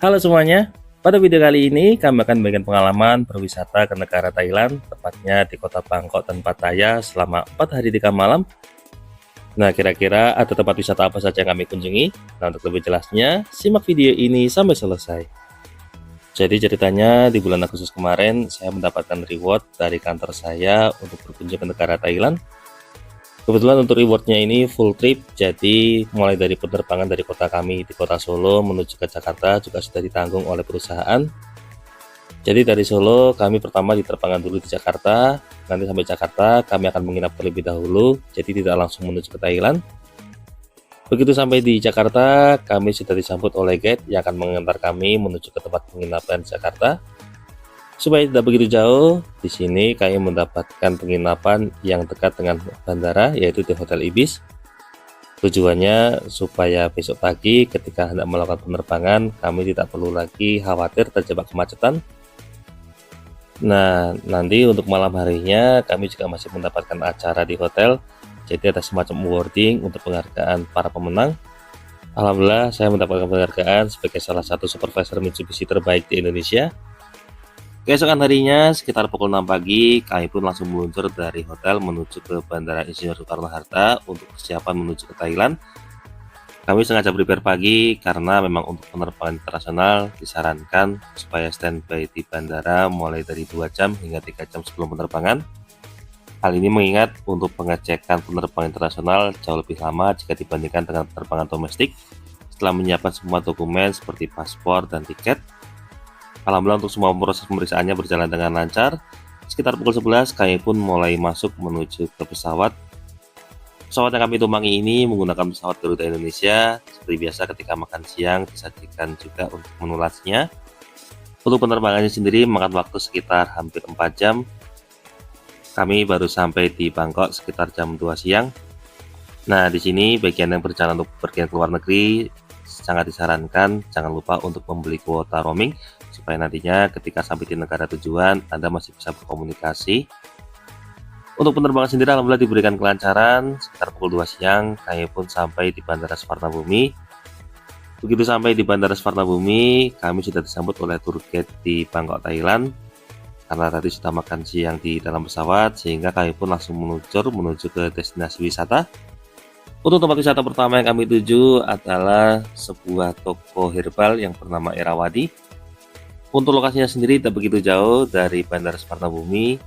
Halo semuanya, pada video kali ini kami akan membagikan pengalaman berwisata ke negara Thailand, tepatnya di kota Bangkok dan Pattaya selama 4 hari 3 malam. Nah, kira-kira ada tempat wisata apa saja yang kami kunjungi? Nah, untuk lebih jelasnya, simak video ini sampai selesai. Jadi ceritanya di bulan Agustus kemarin, saya mendapatkan reward dari kantor saya untuk berkunjung ke negara Thailand. Kebetulan untuk rewardnya ini full trip, jadi mulai dari penerbangan dari kota kami di kota Solo menuju ke Jakarta juga sudah ditanggung oleh perusahaan. Jadi dari Solo kami pertama diterbangkan dulu di Jakarta, nanti sampai Jakarta kami akan menginap terlebih dahulu, jadi tidak langsung menuju ke Thailand. Begitu sampai di Jakarta, kami sudah disambut oleh guide yang akan mengantar kami menuju ke tempat penginapan Jakarta. Supaya tidak begitu jauh, di sini kami mendapatkan penginapan yang dekat dengan bandara, yaitu di Hotel Ibis. Tujuannya supaya besok pagi ketika hendak melakukan penerbangan, kami tidak perlu lagi khawatir terjebak kemacetan. Nah, nanti untuk malam harinya kami juga masih mendapatkan acara di hotel, jadi ada semacam awarding untuk penghargaan para pemenang. Alhamdulillah, saya mendapatkan penghargaan sebagai salah satu supervisor Mitsubishi terbaik di Indonesia. Keesokan harinya, sekitar pukul 6 pagi, kami pun langsung meluncur dari hotel menuju ke Bandara Insinyur Soekarno-Hatta untuk persiapan menuju ke Thailand. Kami sengaja prepare pagi karena memang untuk penerbangan internasional disarankan supaya standby di bandara mulai dari 2 jam hingga 3 jam sebelum penerbangan. Hal ini mengingat untuk pengecekan penerbangan internasional jauh lebih lama jika dibandingkan dengan penerbangan domestik setelah menyiapkan semua dokumen seperti paspor dan tiket. Alhamdulillah untuk semua proses pemeriksaannya berjalan dengan lancar. Sekitar pukul 11 kami pun mulai masuk menuju ke pesawat. Pesawat yang kami tumpangi ini menggunakan pesawat Garuda Indonesia. Seperti biasa ketika makan siang disajikan juga untuk menu lunchnya. Untuk penerbangannya sendiri memakan waktu sekitar hampir 4 jam. Kami baru sampai di Bangkok sekitar jam 2 siang. Nah, di sini bagian yang berjalan untuk pergian ke luar negeri sangat disarankan jangan lupa untuk membeli kuota roaming supaya nantinya ketika sampai di negara tujuan Anda masih bisa berkomunikasi. Untuk penerbangan sendiri alhamdulillah diberikan kelancaran. Sekitar pukul 2 siang kami pun sampai di Bandara Suvarnabhumi. Begitu sampai di Bandara Suvarnabhumi, kami sudah disambut oleh tour guide di Bangkok, Thailand. Karena tadi sudah makan siang di dalam pesawat, sehingga kami pun langsung menuju ke destinasi wisata. Untuk tempat wisata pertama yang kami tuju adalah sebuah toko herbal yang bernama Erawadi. Untuk lokasinya sendiri tidak begitu jauh dari Bandara Suvarnabhumi.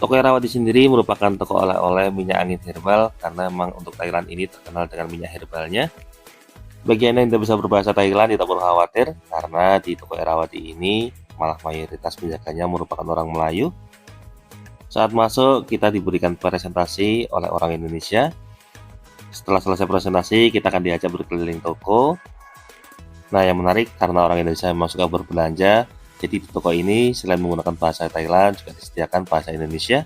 Toko Erawadi sendiri merupakan toko oleh-oleh minyak angin herbal karena memang untuk Thailand ini terkenal dengan minyak herbalnya. Bagi Anda yang tidak bisa berbahasa Thailand tidak perlu khawatir karena di toko Erawadi ini malah mayoritas penjaganya merupakan orang Melayu. Saat masuk kita diberikan presentasi oleh orang Indonesia. Setelah selesai presentasi, kita akan diajak berkeliling toko. Nah, yang menarik karena orang Indonesia memang suka berbelanja, jadi di toko ini selain menggunakan bahasa Thailand, juga disediakan bahasa Indonesia.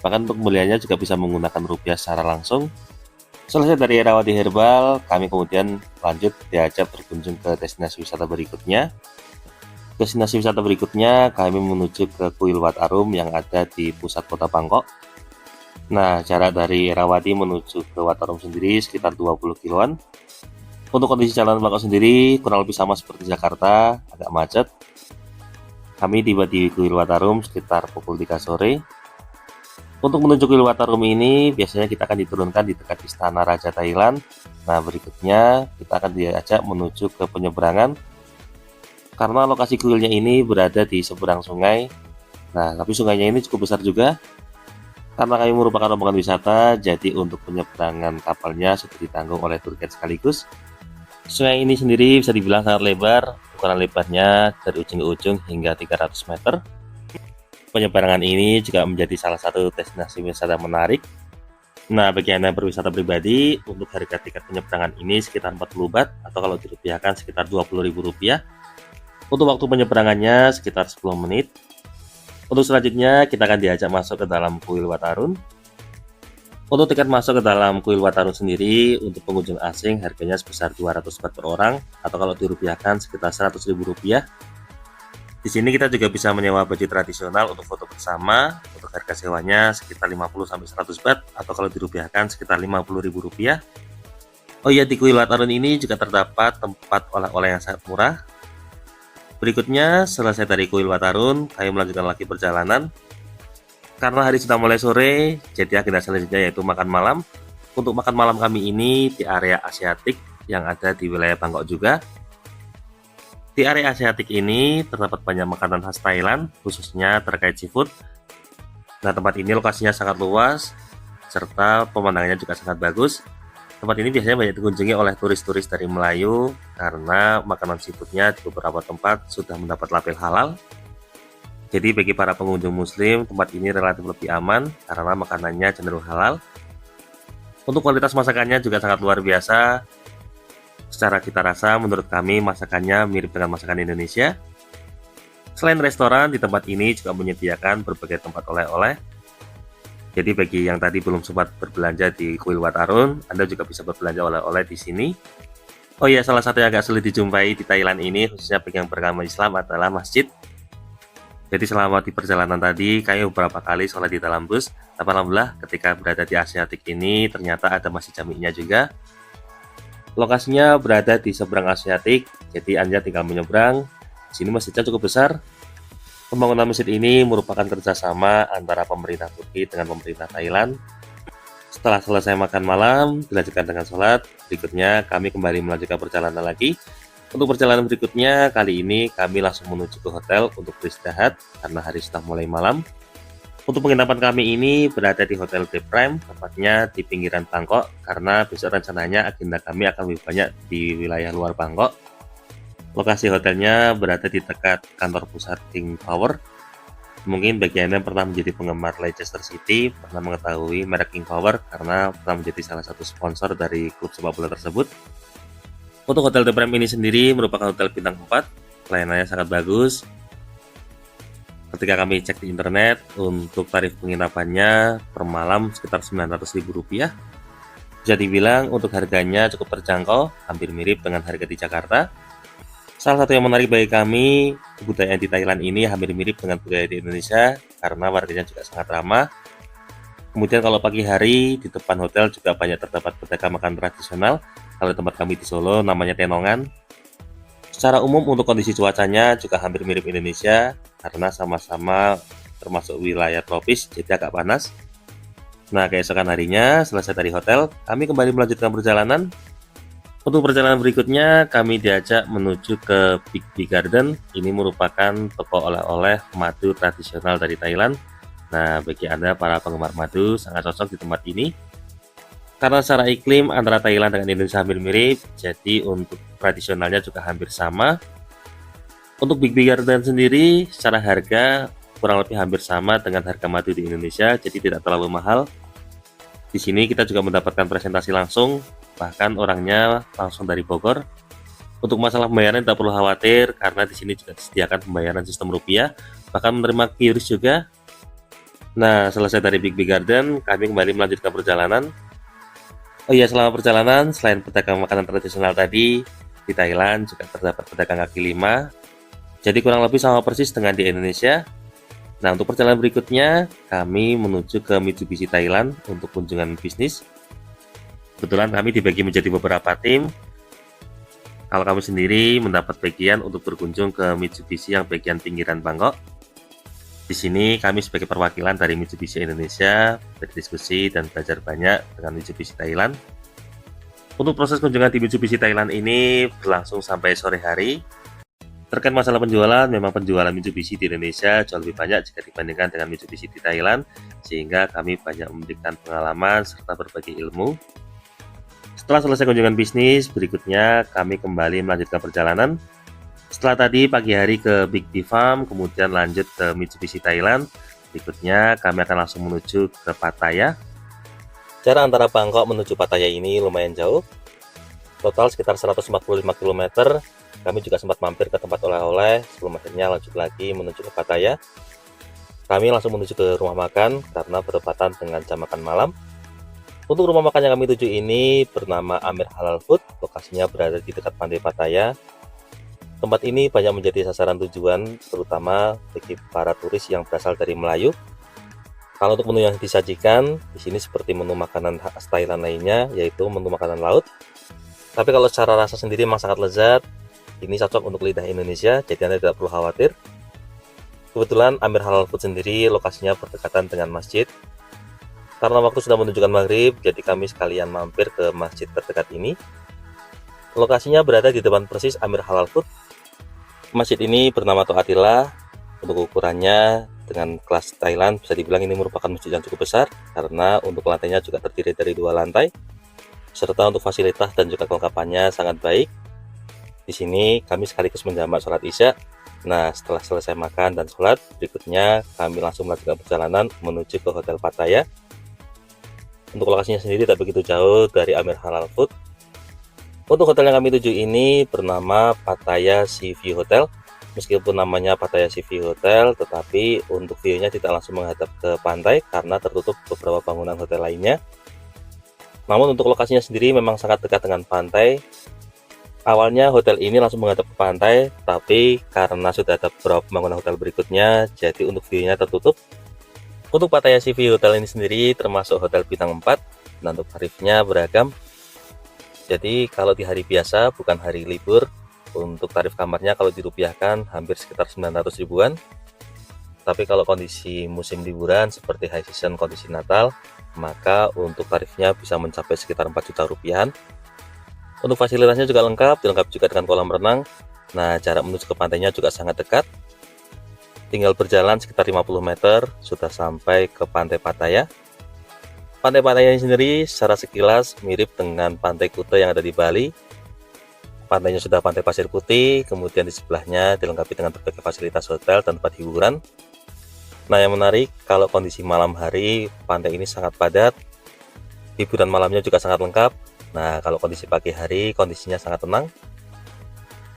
Bahkan untuk pembeliannya juga bisa menggunakan rupiah secara langsung. Selesai dari Erawadi Herbal, kami kemudian lanjut diajak berkunjung ke destinasi wisata berikutnya. Destinasi wisata berikutnya, kami menuju ke Kuil Wat Arun yang ada di pusat kota Bangkok. Nah, jarak dari Erawadi menuju ke Wat Arun sendiri sekitar 20 kiloan. Untuk kondisi jalan Bangkok sendiri kurang lebih sama seperti Jakarta, agak macet. Kami tiba di Kuil Wat Arun sekitar pukul 3 sore. Untuk menuju Kuil Wat Arun ini biasanya kita akan diturunkan di dekat Istana Raja Thailand. Nah, berikutnya kita akan diajak menuju ke penyeberangan. Karena lokasi kuilnya ini berada di seberang sungai. Nah, tapi sungainya ini cukup besar juga. Karena kami merupakan rombongan wisata, jadi untuk penyeberangan kapalnya sudah ditanggung oleh tour guide sekaligus. Sungai ini sendiri bisa dibilang sangat lebar, ukuran lebarnya dari ujung ke ujung hingga 300 meter. Penyeberangan ini juga menjadi salah satu destinasi wisata menarik. Nah, bagi Anda berwisata pribadi, untuk harga tiket penyeberangan ini sekitar 40 baht atau kalau dirupiahkan sekitar Rp20.000. Untuk waktu penyeberangannya sekitar 10 menit. Untuk selanjutnya kita akan diajak masuk ke dalam Kuil Wat Arun. Untuk tiket masuk ke dalam Kuil Wat Arun sendiri untuk pengunjung asing harganya sebesar 200 baht per orang atau kalau dirupiahkan sekitar Rp100.000. Di sini kita juga bisa menyewa baju tradisional untuk foto bersama. Untuk harga sewanya sekitar 50-100 baht atau kalau dirupiahkan sekitar Rp50.000. Oh iya, di Kuil Wat Arun ini juga terdapat tempat oleh-oleh yang sangat murah. Berikutnya, selesai dari kuil Watarun, kami melanjutkan lagi perjalanan. Karena hari sudah mulai sore, jadi agenda selanjutnya yaitu makan malam. Untuk makan malam kami ini di area Asiatik yang ada di wilayah Bangkok juga. Di area Asiatik ini terdapat banyak makanan khas Thailand, khususnya terkait seafood. Nah, tempat ini lokasinya sangat luas, serta pemandangannya juga sangat bagus. Tempat ini biasanya banyak dikunjungi oleh turis-turis dari Melayu karena makanan seafoodnya di beberapa tempat sudah mendapat label halal. Jadi bagi para pengunjung muslim, tempat ini relatif lebih aman karena makanannya cenderung halal. Untuk kualitas masakannya juga sangat luar biasa. Secara cita rasa menurut kami masakannya mirip dengan masakan Indonesia. Selain restoran, di tempat ini juga menyediakan berbagai tempat oleh-oleh. Jadi bagi yang tadi belum sempat berbelanja di kuil Wat Arun, Anda juga bisa berbelanja oleh-oleh di sini. Oh iya, salah satu yang agak sulit dijumpai di Thailand ini, khususnya bagi yang beragama Islam, adalah masjid. Jadi selama di perjalanan tadi, kami beberapa kali sholat di dalam bus. Tapi alhamdulillah ketika berada di Asiatik ini, ternyata ada masjid jami'nya juga. Lokasinya berada di seberang Asiatik, jadi Anda tinggal menyeberang. Di sini masjidnya cukup besar. Pembangunan masjid ini merupakan kerjasama antara pemerintah Turki dengan pemerintah Thailand. Setelah selesai makan malam, dilanjutkan dengan sholat. Berikutnya kami kembali melanjutkan perjalanan lagi. Untuk perjalanan berikutnya, kali ini kami langsung menuju ke hotel untuk beristirahat karena hari sudah mulai malam. Untuk penginapan kami ini berada di Hotel The Prime, tepatnya di pinggiran Bangkok, karena besok rencananya agenda kami akan lebih banyak di wilayah luar Bangkok. Lokasi hotelnya berada di dekat kantor pusat King Power. Mungkin bagi Anda yang pernah menjadi penggemar Leicester City, pernah mengetahui merek King Power karena pernah menjadi salah satu sponsor dari klub sepak bola tersebut. Untuk Hotel The Prime ini sendiri merupakan hotel bintang 4, pelayanannya sangat bagus. Ketika kami cek di internet, untuk tarif penginapannya per malam sekitar Rp900.000. Bisa dibilang untuk harganya cukup terjangkau, hampir mirip dengan harga di Jakarta. Salah satu yang menarik bagi kami, kebudayaan di Thailand ini hampir mirip dengan budaya di Indonesia karena warganya juga sangat ramah. Kemudian kalau pagi hari di depan hotel juga banyak terdapat pedagang makanan tradisional. Kalau tempat kami di Solo namanya Tenongan. Secara umum untuk kondisi cuacanya juga hampir mirip Indonesia karena sama-sama termasuk wilayah tropis jadi agak panas. Nah, keesokan harinya selesai dari hotel, kami kembali melanjutkan perjalanan. Untuk perjalanan berikutnya, kami diajak menuju ke Big Big Garden. Ini merupakan toko oleh-oleh madu tradisional dari Thailand. Nah, bagi Anda para penggemar madu, sangat cocok di tempat ini. Karena secara iklim antara Thailand dengan Indonesia hampir mirip, jadi untuk tradisionalnya juga hampir sama. Untuk Big Big Garden sendiri, secara harga kurang lebih hampir sama dengan harga madu di Indonesia, jadi tidak terlalu mahal. Di sini kita juga mendapatkan presentasi langsung, bahkan orangnya langsung dari Bogor. Untuk masalah pembayaran tidak perlu khawatir karena di sini juga disediakan pembayaran sistem rupiah, bahkan menerima QRIS juga. Nah, selesai dari Big Big Garden, kami kembali melanjutkan perjalanan. Oh iya, selama perjalanan selain pedagang makanan tradisional tadi, di Thailand juga terdapat pedagang kaki lima. Jadi kurang lebih sama persis dengan di Indonesia. Nah, untuk perjalanan berikutnya, kami menuju ke Mitsubishi Thailand untuk kunjungan bisnis. Kebetulan kami dibagi menjadi beberapa tim. Kalau kami sendiri mendapat bagian untuk berkunjung ke Mitsubishi yang bagian pinggiran Bangkok. Di sini kami sebagai perwakilan dari Mitsubishi Indonesia berdiskusi dan belajar banyak dengan Mitsubishi Thailand. Untuk proses kunjungan di Mitsubishi Thailand ini berlangsung sampai sore hari. Terkait masalah penjualan, memang penjualan Mitsubishi di Indonesia jauh lebih banyak jika dibandingkan dengan Mitsubishi di Thailand, sehingga kami banyak memberikan pengalaman serta berbagi ilmu. Setelah selesai kunjungan bisnis, berikutnya kami kembali melanjutkan perjalanan. Setelah tadi pagi hari ke Big B Farm, kemudian lanjut ke Mitsubishi Thailand. Berikutnya kami akan langsung menuju ke Pattaya. Jarak antara Bangkok menuju Pattaya ini lumayan jauh. Total sekitar 145 km. Kami juga sempat mampir ke tempat oleh-oleh sebelum akhirnya lanjut lagi menuju ke Pattaya. Kami langsung menuju ke rumah makan karena berdekatan dengan jam makan malam. Untuk rumah makan yang kami tuju ini bernama Amir Halal Food. Lokasinya berada di dekat pantai Pattaya. Tempat ini banyak menjadi sasaran tujuan, terutama bagi para turis yang berasal dari Melayu. Kalau untuk menu yang disajikan, di sini seperti menu makanan khas Thailand lainnya, yaitu menu makanan laut. Tapi kalau secara rasa sendiri memang sangat lezat. Ini cocok untuk lidah Indonesia, jadi Anda tidak perlu khawatir. Kebetulan Amir Halal Food sendiri lokasinya berdekatan dengan masjid. Karena waktu sudah menunjukkan maghrib, jadi kami sekalian mampir ke masjid terdekat ini. Lokasinya berada di depan persis Amir Halal Food. Masjid ini bernama Toatillah. Untuk ukurannya dengan kelas Thailand, bisa dibilang ini merupakan masjid yang cukup besar, karena untuk lantainya juga terdiri dari 2 lantai, serta untuk fasilitas dan juga kelengkapannya sangat baik. Di sini kami sekaligus menjamak sholat Isya. Nah, setelah selesai makan dan sholat, berikutnya kami langsung melanjutkan perjalanan menuju ke Hotel Pattaya. Untuk lokasinya sendiri tak begitu jauh dari Amir Halal Food. Untuk hotel yang kami tuju ini bernama Pattaya Sea View Hotel. Meskipun namanya Pattaya Sea View Hotel, tetapi untuk view-nya tidak langsung menghadap ke pantai karena tertutup beberapa bangunan hotel lainnya. Namun untuk lokasinya sendiri memang sangat dekat dengan pantai. Awalnya hotel ini langsung menghadap ke pantai, tapi karena sudah ada beberapa pembangunan hotel berikutnya, jadi untuk view-nya tertutup. Untuk Pattaya Sea View Hotel ini sendiri termasuk hotel bintang 4, dan untuk tarifnya beragam. Jadi kalau di hari biasa, bukan hari libur, untuk tarif kamarnya kalau dirupiahkan hampir sekitar 900 ribuan. Tapi kalau kondisi musim liburan seperti high season, kondisi Natal, maka untuk tarifnya bisa mencapai sekitar 4 juta rupiahan. Untuk fasilitasnya juga lengkap, dilengkapi juga dengan kolam renang. Nah, jarak menuju ke pantainya juga sangat dekat. Tinggal berjalan sekitar 50 meter sudah sampai ke Pantai Pattaya. Pantai Pattaya ini sendiri secara sekilas mirip dengan Pantai Kuta yang ada di Bali. Pantainya sudah pantai pasir putih, kemudian di sebelahnya dilengkapi dengan berbagai fasilitas hotel dan tempat hiburan. Nah, yang menarik, kalau kondisi malam hari, pantai ini sangat padat. Hiburan malamnya juga sangat lengkap. Nah, kalau kondisi pagi hari, kondisinya sangat tenang.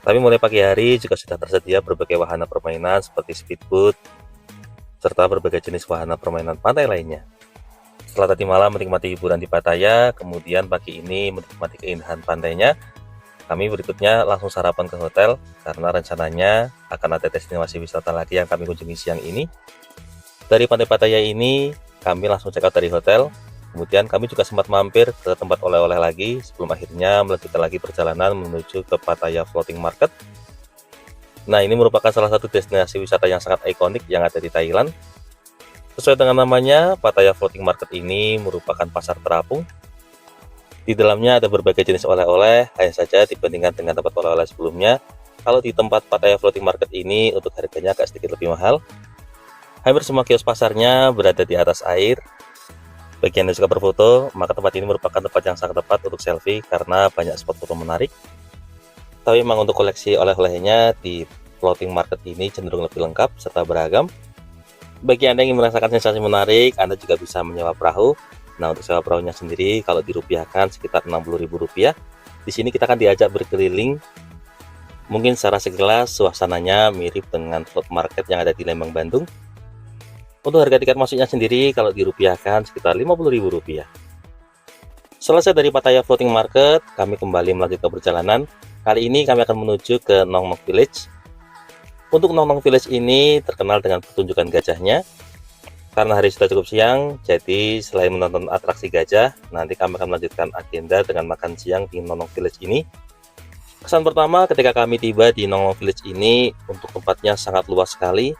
Tapi mulai pagi hari juga sudah tersedia berbagai wahana permainan seperti speedboat, serta berbagai jenis wahana permainan pantai lainnya. Setelah tadi malam menikmati hiburan di Pattaya, kemudian pagi ini menikmati keindahan pantainya, kami berikutnya langsung sarapan ke hotel, karena rencananya akan ada destinasi wisata lagi yang kami kunjungi siang ini. Dari Pantai Pattaya ini, kami langsung check out dari hotel. Kemudian kami juga sempat mampir ke tempat oleh-oleh lagi, sebelum akhirnya melanjutkan lagi perjalanan menuju ke Pattaya Floating Market. Nah, ini merupakan salah satu destinasi wisata yang sangat ikonik yang ada di Thailand. Sesuai dengan namanya, Pattaya Floating Market ini merupakan pasar terapung. Di dalamnya ada berbagai jenis oleh-oleh, hanya saja dibandingkan dengan tempat oleh-oleh sebelumnya, kalau di tempat Pattaya Floating Market ini untuk harganya agak sedikit lebih mahal. Hampir semua kios pasarnya berada di atas air. Bagi Anda yang suka berfoto, maka tempat ini merupakan tempat yang sangat tepat untuk selfie karena banyak spot foto menarik. Tapi memang untuk koleksi oleh-olehnya di Floating Market ini cenderung lebih lengkap serta beragam. Bagi Anda yang ingin merasakan sensasi menarik, Anda juga bisa menyewa perahu. Nah, untuk sewa perahunya sendiri kalau dirupiahkan sekitar Rp60.000. Di sini kita akan diajak berkeliling. Mungkin secara sekilas suasananya mirip dengan float market yang ada di Lembang, Bandung. Untuk harga tiket masuknya sendiri kalau dirupiahkan sekitar Rp50.000. Selesai dari Pattaya Floating Market, kami kembali melanjutkan perjalanan. Kali ini kami akan menuju ke Nong Nong Village. Untuk Nong Nong Village ini terkenal dengan pertunjukan gajahnya. Karena hari sudah cukup siang, jadi selain menonton atraksi gajah, nanti kami akan melanjutkan agenda dengan makan siang di Nong Nong Village ini. Kesan pertama ketika kami tiba di Nong Nong Village ini, untuk tempatnya sangat luas sekali.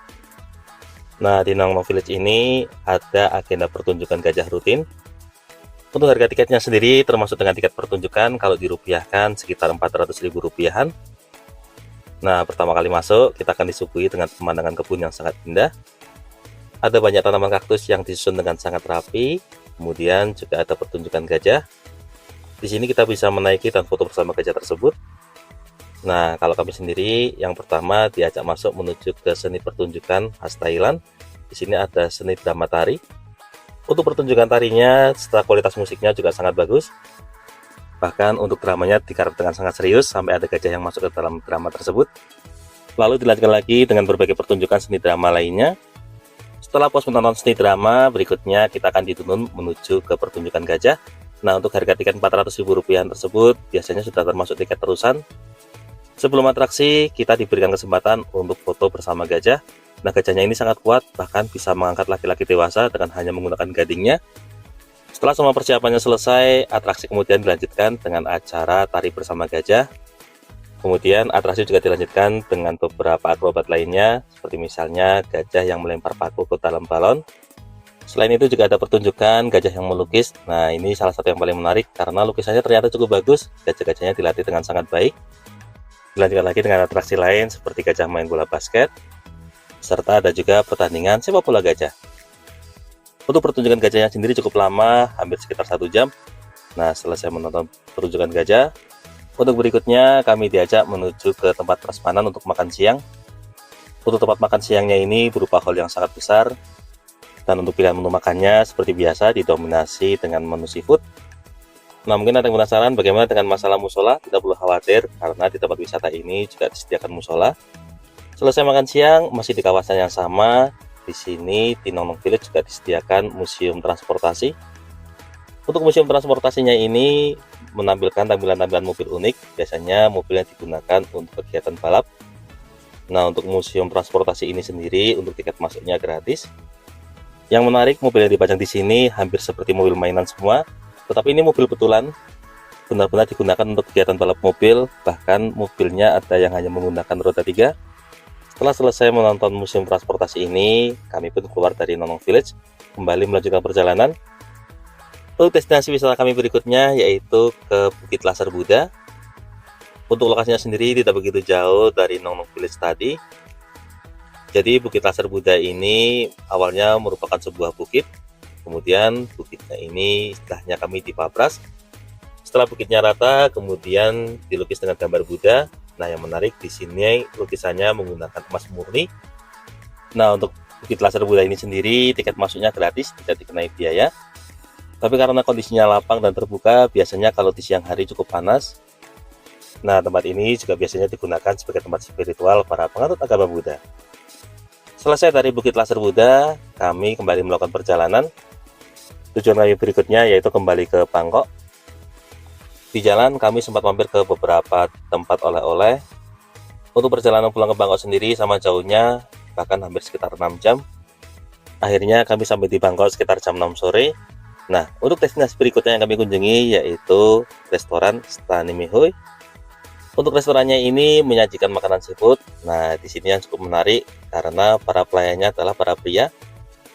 Nah, di Nong Nong Village ini ada agenda pertunjukan gajah rutin. Untuk harga tiketnya sendiri termasuk dengan tiket pertunjukan kalau dirupiahkan sekitar Rp400.000. Nah, pertama kali masuk kita akan disuguhi dengan pemandangan kebun yang sangat indah. Ada banyak tanaman kaktus yang disusun dengan sangat rapi. Kemudian juga ada pertunjukan gajah. Di sini kita bisa menaiki dan foto bersama gajah tersebut. Nah, kalau kami sendiri yang pertama diajak masuk menuju ke seni pertunjukan khas Thailand. Di sini ada seni drama tari. Untuk pertunjukan tarinya, setelah kualitas musiknya juga sangat bagus. Bahkan untuk dramanya digarap dengan sangat serius sampai ada gajah yang masuk ke dalam drama tersebut. Lalu dilanjutkan lagi dengan berbagai pertunjukan seni drama lainnya. Setelah puas menonton seni drama, berikutnya kita akan dituntun menuju ke pertunjukan gajah. Nah, untuk harga tiket Rp400.000 tersebut biasanya sudah termasuk tiket terusan. Sebelum atraksi, kita diberikan kesempatan untuk foto bersama gajah. Nah, gajahnya ini sangat kuat, bahkan bisa mengangkat laki-laki dewasa dengan hanya menggunakan gadingnya. Setelah semua persiapannya selesai, atraksi kemudian dilanjutkan dengan acara tari bersama gajah. Kemudian atraksi juga dilanjutkan dengan beberapa akrobat lainnya, seperti misalnya gajah yang melempar paku ke dalam balon. Selain itu juga ada pertunjukan gajah yang melukis. Nah, ini salah satu yang paling menarik karena lukisannya ternyata cukup bagus. Gajah-gajahnya dilatih dengan sangat baik. Dilanjutkan lagi dengan atraksi lain seperti gajah main bola basket, serta ada juga pertandingan sepak bola gajah. Untuk pertunjukan gajahnya sendiri cukup lama, hampir sekitar 1 jam. Nah, selesai menonton pertunjukan gajah, untuk berikutnya kami diajak menuju ke tempat prasmanan untuk makan siang. Untuk tempat makan siangnya ini berupa hall yang sangat besar, dan untuk pilihan menu makannya seperti biasa didominasi dengan menu seafood. Nah, mungkin ada yang penasaran bagaimana dengan masalah musola. Tidak perlu khawatir karena di tempat wisata ini juga disediakan musola. Selesai makan siang masih di kawasan yang sama. Di sini di Nongnong Village juga disediakan museum transportasi. Untuk museum transportasinya ini menampilkan tampilan-tampilan mobil unik. Biasanya mobil yang digunakan untuk kegiatan balap. Nah, untuk museum transportasi ini sendiri untuk tiket masuknya gratis. Yang menarik, mobil yang dipajang di sini hampir seperti mobil mainan semua. Tetapi ini mobil betulan, benar-benar digunakan untuk kegiatan balap mobil. Bahkan mobilnya ada yang hanya menggunakan roda 3. Setelah selesai menonton museum transportasi ini, kami pun keluar dari Nongnong Village, kembali melanjutkan perjalanan. Untuk destinasi wisata kami berikutnya yaitu ke Bukit Laser Buddha. Untuk lokasinya sendiri tidak begitu jauh dari Nongnong Village tadi. Jadi Bukit Laser Buddha ini awalnya merupakan sebuah bukit. Kemudian bukitnya ini setelahnya kami dipapras. Setelah bukitnya rata, kemudian dilukis dengan gambar Buddha. Nah, yang menarik di sini lukisannya menggunakan emas murni. Nah, untuk Bukit Laser Buddha ini sendiri tiket masuknya gratis, tidak dikenai biaya. Tapi karena kondisinya lapang dan terbuka, biasanya kalau di siang hari cukup panas. Nah, tempat ini juga biasanya digunakan sebagai tempat spiritual para penganut agama Buddha. Selesai dari Bukit Laser Buddha, kami kembali melakukan perjalanan. Tujuan kami berikutnya yaitu kembali ke Bangkok. Di jalan kami sempat mampir ke beberapa tempat oleh-oleh. Untuk perjalanan pulang ke Bangkok sendiri sama jauhnya, bahkan hampir sekitar 6 jam. Akhirnya kami sampai di Bangkok sekitar jam 6 sore. Nah, untuk destinasi berikutnya yang kami kunjungi yaitu restoran Stanimihoi. Untuk restorannya ini menyajikan makanan seafood. Nah, di sini yang cukup menarik karena para pelayannya adalah para pria.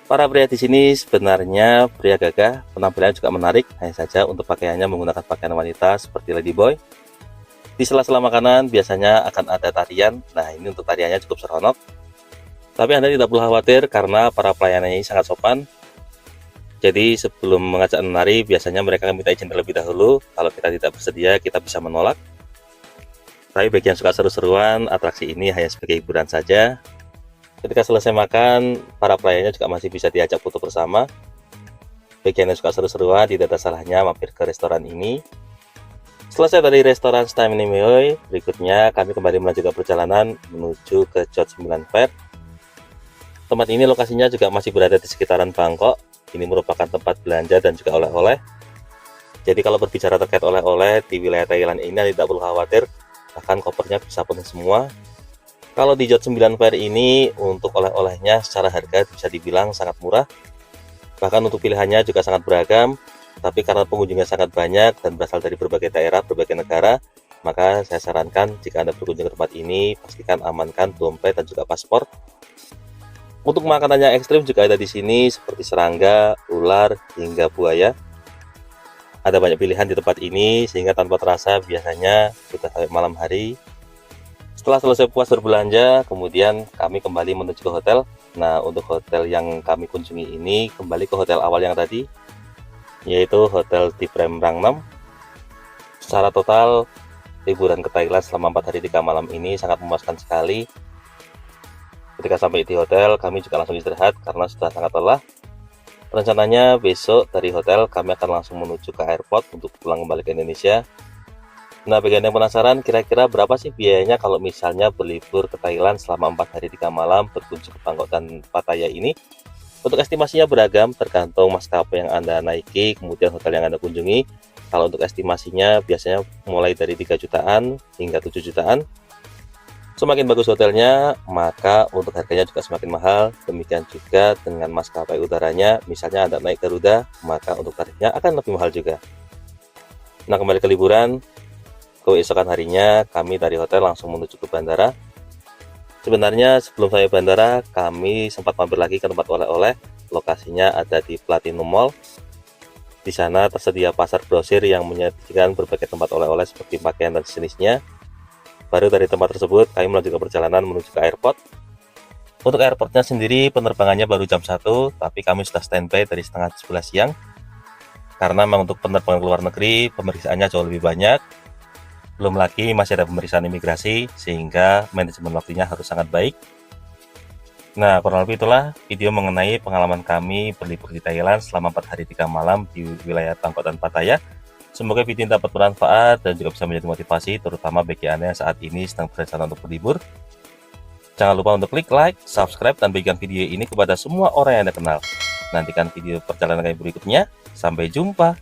Para pria di sini sebenarnya pria gagah, penampilannya juga menarik. Hanya saja untuk pakaiannya menggunakan pakaian wanita seperti ladyboy. Di sela-sela makanan biasanya akan ada tarian. Nah, ini untuk tariannya cukup seronok. Tapi Anda tidak perlu khawatir karena para pelayannya ini sangat sopan. Jadi sebelum mengajak menari, biasanya mereka akan minta izin terlebih dahulu. Kalau kita tidak bersedia, kita bisa menolak. Tapi bagi yang suka seru-seruan, atraksi ini hanya sebagai hiburan saja. Ketika selesai makan, para pelayannya juga masih bisa diajak foto bersama. Bagi yang suka seru-seruan, tidak ada salahnya mampir ke restoran ini. Selesai dari restoran Stanimihoi, berikutnya kami kembali melanjutkan perjalanan menuju ke Jot 9 Fair. Tempat ini lokasinya juga masih berada di sekitaran Bangkok. Ini merupakan tempat belanja dan juga oleh-oleh. Jadi kalau berbicara terkait oleh-oleh di wilayah Thailand ini tidak perlu khawatir, bahkan kopernya bisa penuh semua. Kalau di Jot 9 Fair ini untuk oleh-olehnya secara harga bisa dibilang sangat murah. Bahkan untuk pilihannya juga sangat beragam. Tapi karena pengunjungnya sangat banyak dan berasal dari berbagai daerah, berbagai negara, maka saya sarankan jika Anda berkunjung ke tempat ini, pastikan amankan dompet dan juga paspor. Untuk makanannya ekstrim juga ada di sini seperti serangga, ular, hingga buaya. Ada banyak pilihan di tempat ini sehingga tanpa terasa biasanya sudah sampai malam hari. Setelah selesai puas berbelanja, kemudian kami kembali menuju ke hotel. Nah, untuk hotel yang kami kunjungi ini kembali ke hotel awal yang tadi, yaitu Hotel di Prem Rangnom. Secara total, liburan ke Thailand selama 4 hari 3 malam ini sangat memuaskan sekali. Ketika sampai di hotel, kami juga langsung istirahat karena sudah sangat lelah. Rencananya besok dari hotel kami akan langsung menuju ke airport untuk pulang kembali ke Indonesia. Nah, bagi Anda yang penasaran, kira-kira berapa sih biayanya kalau misalnya berlibur ke Thailand selama 4 hari 3 malam berkunjung ke Bangkok dan Pattaya ini? Untuk estimasinya beragam, tergantung maskapai yang Anda naiki, kemudian hotel yang Anda kunjungi. Kalau untuk estimasinya biasanya mulai dari 3 jutaan hingga 7 jutaan. Semakin bagus hotelnya, maka untuk harganya juga semakin mahal. Demikian juga dengan maskapai udaranya, misalnya Anda naik Garuda, maka untuk tarifnya akan lebih mahal juga. Nah, kembali ke liburan. keesokan harinya kami dari hotel langsung menuju ke bandara. Sebenarnya sebelum sampai bandara kami sempat mampir lagi ke tempat oleh-oleh. Lokasinya ada di Platinum Mall. Di sana tersedia pasar grosir yang menyajikan berbagai tempat oleh-oleh seperti pakaian dan sejenisnya. Baru dari tempat tersebut kami melanjutkan perjalanan menuju ke airport. Untuk airportnya sendiri penerbangannya baru jam 1, tapi kami sudah standby dari setengah 11 siang. Karena memang untuk penerbangan ke luar negeri pemeriksaannya jauh lebih banyak. Belum lagi masih ada pemeriksaan imigrasi, sehingga manajemen waktunya harus sangat baik. Nah, kurang lebih itulah video mengenai pengalaman kami berlibur di Thailand selama 4 hari 3 malam di wilayah Bangkok dan Pattaya. Semoga video ini dapat bermanfaat dan juga bisa menjadi motivasi, terutama bagi Anda yang saat ini sedang berencana untuk berlibur. Jangan lupa untuk klik like, subscribe, dan bagikan video ini kepada semua orang yang Anda kenal. Nantikan video perjalanan kami berikutnya. Sampai jumpa.